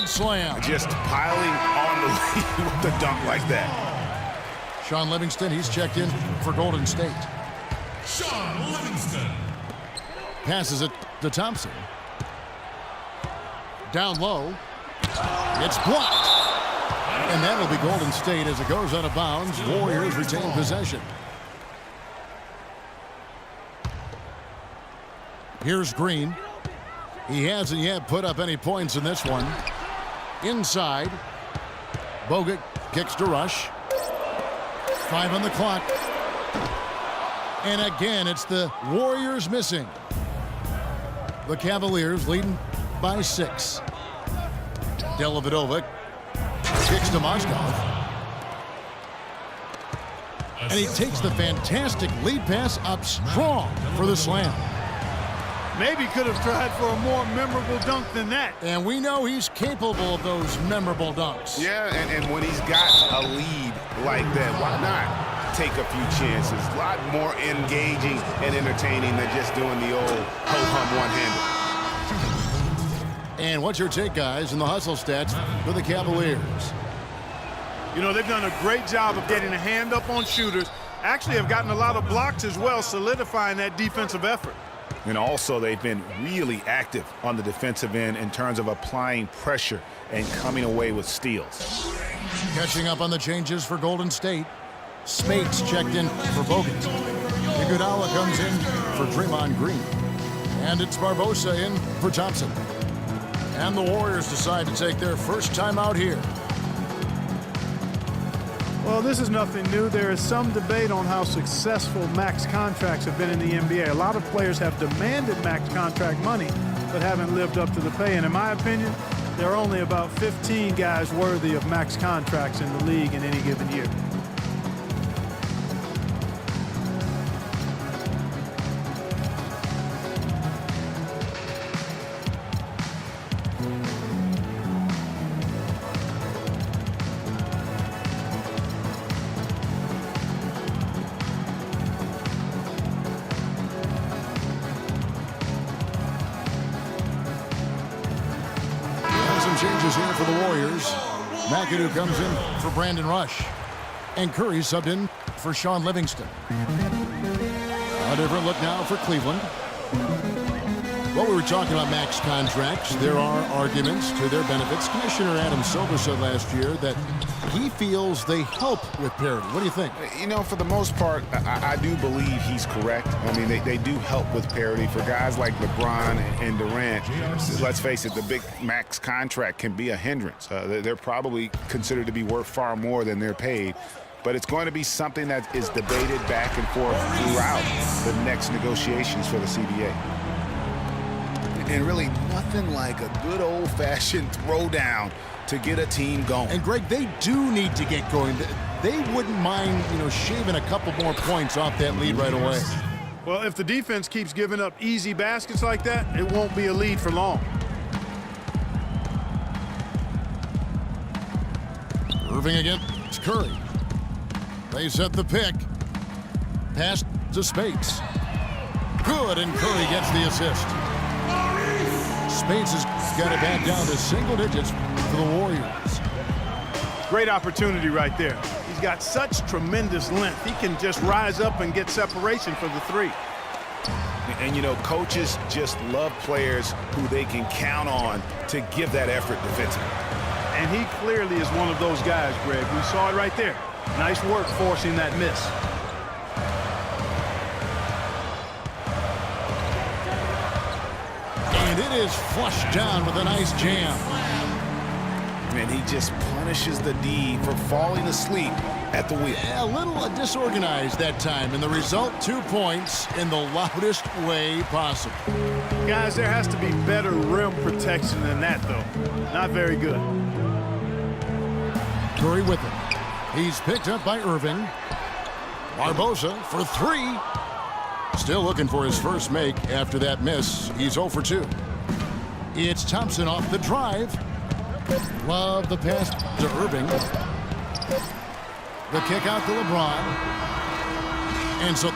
Slam. Just piling on the lead with the dunk like that. Shaun Livingston, he's checked in for Golden State. Shaun Livingston. Passes it to Thompson. Down low. It's blocked. And that'll be Golden State as it goes out of bounds. Warriors retain possession. Here's Green. He hasn't yet put up any points in this one. Inside. Bogut kicks to Rush. 5 on the clock. And again, it's the Warriors missing. The Cavaliers leading by 6. Dellavedova kicks to Moskov. And he takes the fantastic lead pass up strong for the slam. Maybe could have tried for a more memorable dunk than that. And we know he's capable of those memorable dunks. Yeah, and when he's got a lead like that, why not take a few chances? A lot more engaging and entertaining than just doing the old ho-hum one-hander. And what's your take, guys, in the hustle stats for the Cavaliers? You know, they've done a great job of getting a hand up on shooters. Actually have gotten a lot of blocks as well, solidifying that defensive effort. And also, they've been really active on the defensive end in terms of applying pressure and coming away with steals. Catching up on the changes for Golden State. Spates checked in for Bogut. Iguodala comes in for Draymond Green. And it's Barbosa in for Thompson. And the Warriors decide to take their first time out here. Well, this is nothing new. There is some debate on how successful max contracts have been in the NBA. A lot of players have demanded max contract money, but haven't lived up to the pay. And in my opinion, there are only about 15 guys worthy of max contracts in the league in any given year. Changes here for the Warriors. McAdoo comes in for Brandon Rush. And Curry subbed in for Shaun Livingston. A different look now for Cleveland. Well, we were talking about max contracts. There are arguments to their benefits. Commissioner Adam Silver said last year that he feels they help with parity. What do you think? You know, for the most part, I do believe he's correct. I mean, they do help with parity. For guys like LeBron and Durant, let's face it, the big max contract can be a hindrance. They're probably considered to be worth far more than they're paid. But it's going to be something that is debated back and forth throughout the next negotiations for the CBA. And really nothing like a good old-fashioned throwdown to get a team going. And Greg, they do need to get going. They wouldn't mind, shaving a couple more points off that lead right away. Well, if the defense keeps giving up easy baskets like that, it won't be a lead for long. Irving against Curry. They set the pick. Pass to Spates. Good, and Curry gets the assist. Spates has got it back down to single digits for the Warriors. Great opportunity right there. He's got such tremendous length. He can just rise up and get separation for the three. And, coaches just love players who they can count on to give that effort defensively. And he clearly is one of those guys, Greg. We saw it right there. Nice work forcing that miss. And it is flushed down with a nice jam. And he just punishes the D for falling asleep at the wheel. A little disorganized that time, and the result, 2 points in the loudest way possible. Guys, there has to be better rim protection than that, though. Not very good. Curry with him. He's picked up by Irving. Barbosa for 3. Still looking for his first make after that miss. He's 0 for 2. It's Thompson off the drive. Love the pass to Irving. The kick out to LeBron. And so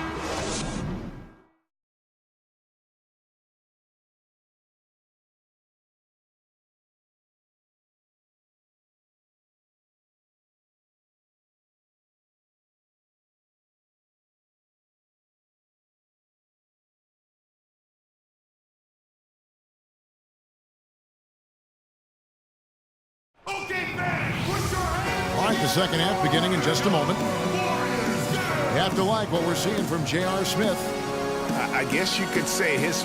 All right, the second half beginning in just a moment. You have to like what we're seeing from J.R. Smith. I guess you could say his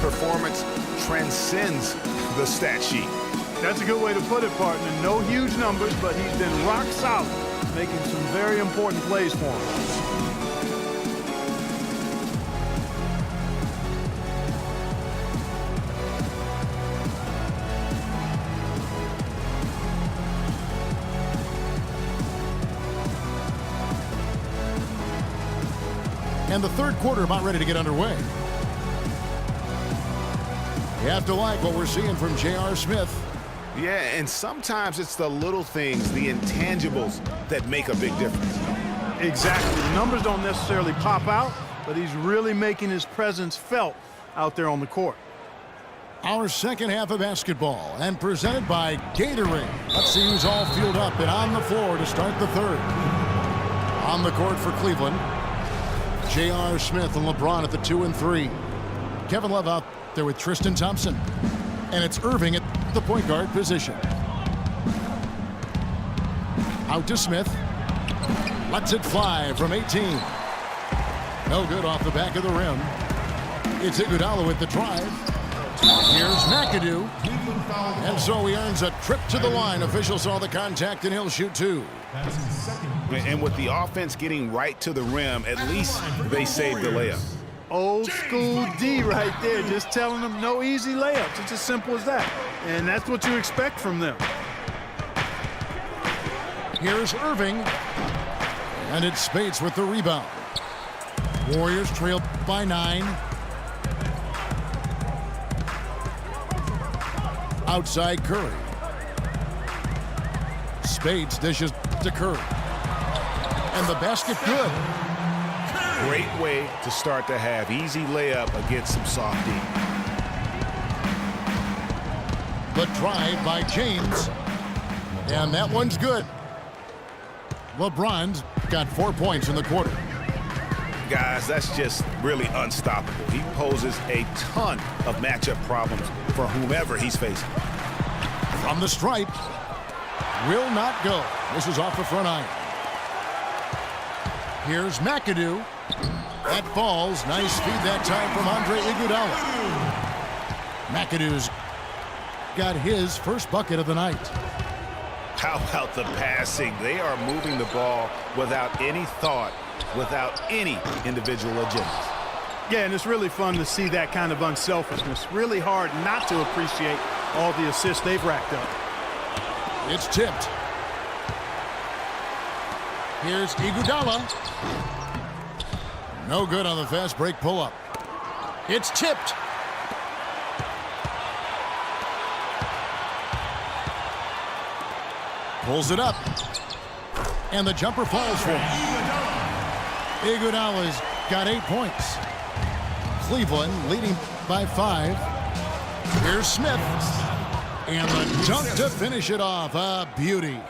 performance transcends the stat sheet. That's a good way to put it, partner. No huge numbers, but he's been rock solid, making some very important plays for him. And the third quarter about ready to get underway. You have to like what we're seeing from J.R. Smith. Yeah, and sometimes it's the little things, the intangibles, that make a big difference. Exactly. The numbers don't necessarily pop out, but he's really making his presence felt out there on the court. Our second half of basketball, and presented by Gatorade. Let's see who's all fueled up and on the floor to start the third. On the court for Cleveland, J.R. Smith and LeBron at the 2 and 3. Kevin Love out there with Tristan Thompson. And it's Irving at the point guard position. Out to Smith. Lets it fly from 18. No good off the back of the rim. It's Iguodala with the drive. Here's McAdoo. And so he earns a trip to the line. Officials saw the contact and he'll shoot two. And with the offense getting right to the rim, at least they saved the layup. Old school D right there, just telling them no easy layups. It's as simple as that. And that's what you expect from them. Here's Irving. And it's Spates with the rebound. Warriors trail by 9. Outside Curry. Spates dishes to Curry. And the basket good. Great way to start the half. Easy layup against some soft D. The drive by James. And that one's good. LeBron's got 4 points in the quarter. Guys, that's just really unstoppable. He poses a ton of matchup problems for whomever he's facing. From the stripe. Will not go. This is off the front iron. Here's McAdoo. That falls. Nice feed that time from Andre Iguodala. McAdoo's got his first bucket of the night. How about the passing? They are moving the ball without any thought, without any individual agendas. Yeah, and it's really fun to see that kind of unselfishness. Really hard not to appreciate all the assists they've racked up. It's tipped. Here's Iguodala. No good on the fast break pull-up. It's tipped. Pulls it up. And the jumper falls for him. Iguodala's got 8 points. Cleveland leading by 5. Here's Smith. And the dunk to finish it off. A beauty.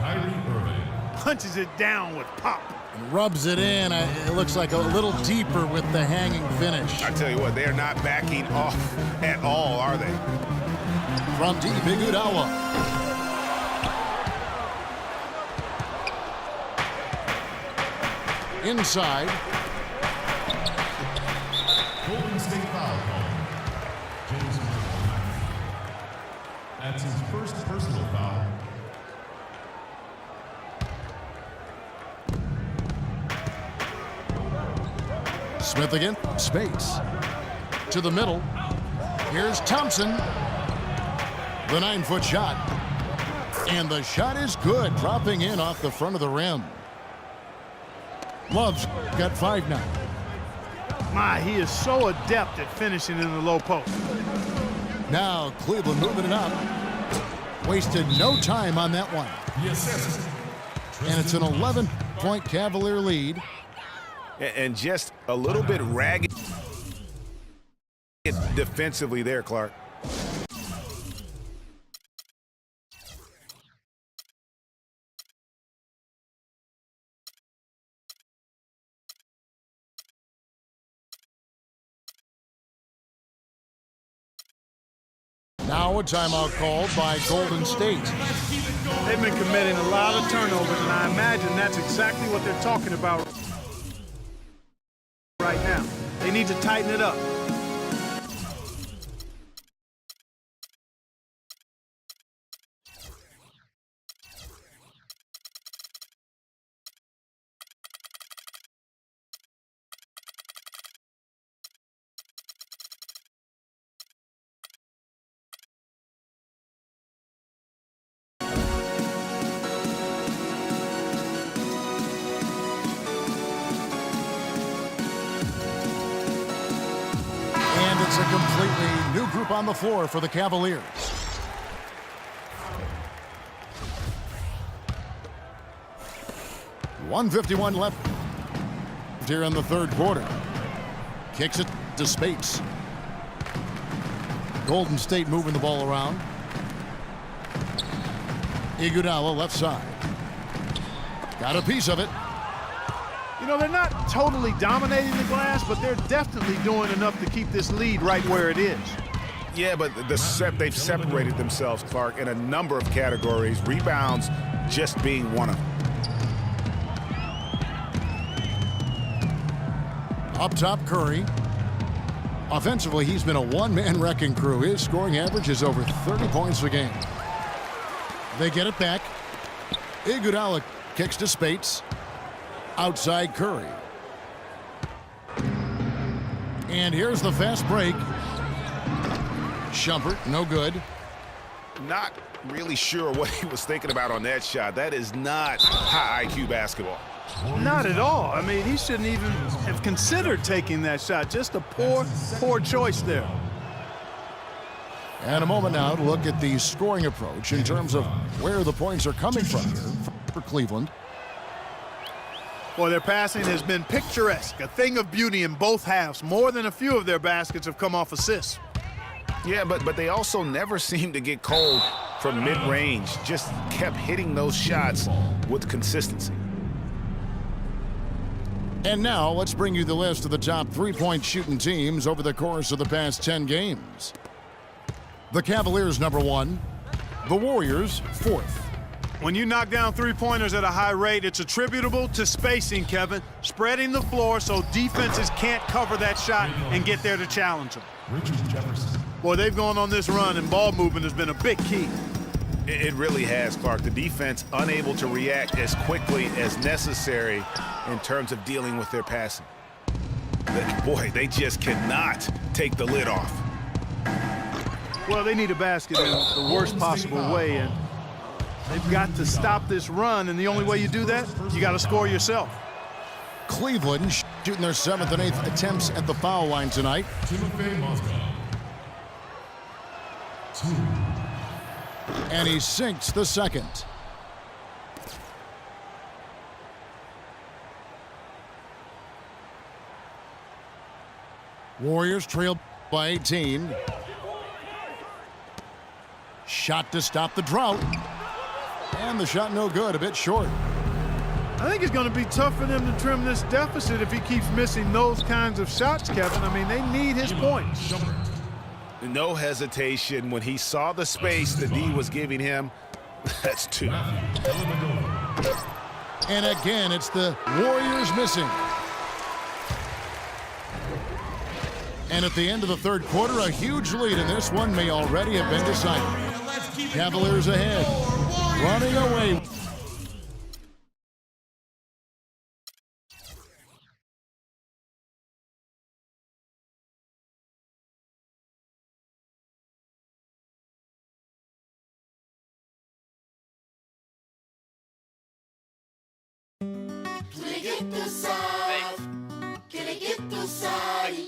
Punches it down with pop. Rubs it in. It looks like a little deeper with the hanging finish. I tell you what, they're not backing off at all, are they? From deep, Iguodala. Inside. Golden State foul call. James Harden. That's his first personal foul. Smith again. Spates. To the middle. Here's Thompson. The 9-foot shot. And the shot is good. Dropping in off the front of the rim. Love's got 5 now. My, he is so adept at finishing in the low post. Now Cleveland moving it up. Wasted no time on that one. And it's an 11-point Cavalier lead. And just a little bit ragged defensively there, Clark. Now now a timeout called by Golden State. They've been committing a lot of turnovers, and I imagine that's exactly what they're talking about right now. They need to tighten it up. And it's a completely new group on the floor for the Cavaliers. .151 left here in the third quarter. Kicks it to Spates. Golden State moving the ball around. Iguodala left side. Got a piece of it. You know, they're not totally dominating the glass, but they're definitely doing enough to keep this lead right where it is. Yeah, but they've separated themselves, Clark, in a number of categories, rebounds just being one of them. Up top, Curry. Offensively, he's been a one-man wrecking crew. His scoring average is over 30 points a game. They get it back. Iguodala kicks to Spates. Outside Curry. And here's the fast break. Shumpert, no good. Not really sure what he was thinking about on that shot. That is not high IQ basketball. Not at all. I mean, he shouldn't even have considered taking that shot. Just a poor choice there. And a moment now to look at the scoring approach in terms of where the points are coming from here for Cleveland. Boy, their passing has been picturesque, a thing of beauty in both halves. More than a few of their baskets have come off assists. Yeah, but they also never seem to get cold from mid-range. Just kept hitting those shots with consistency. And now let's bring you the list of the top three-point shooting teams over the course of the past 10 games. The Cavaliers #1, the Warriors 4th. When you knock down three-pointers at a high rate, it's attributable to spacing, Kevin. Spreading the floor so defenses can't cover that shot and get there to challenge them. Richard Jefferson. Boy, they've gone on this run, and ball movement has been a big key. It really has, Clark. The defense unable to react as quickly as necessary in terms of dealing with their passing. Boy, they just cannot take the lid off. Well, they need a basket in the worst possible way, and they've got to stop this run, and the only way you do that, you got to score yourself. Cleveland shooting their 7th and 8th attempts at the foul line tonight. Timothy Mozgov. 2. And he sinks the second. Warriors trail by 18. Shot to stop the drought. And the shot no good, a bit short. I think it's going to be tough for them to trim this deficit if he keeps missing those kinds of shots, Kevin. I mean, they need his points. No hesitation when he saw the space that D was giving him. That's 2. And again, it's the Warriors missing. And at the end of the third quarter, a huge lead, and this one may already have been decided. Cavaliers ahead, running away.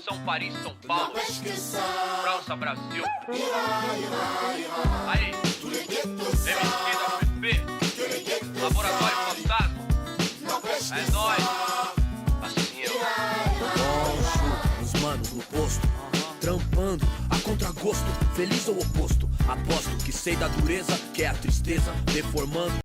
São Paris, São Paulo, França, Brasil. Aí, MC da PP, Laboratório Fantasma. É nóis. Assim, Os manos no posto, trampando a contragosto, feliz ou oposto. Aposto que sei da dureza, que é a tristeza, deformando.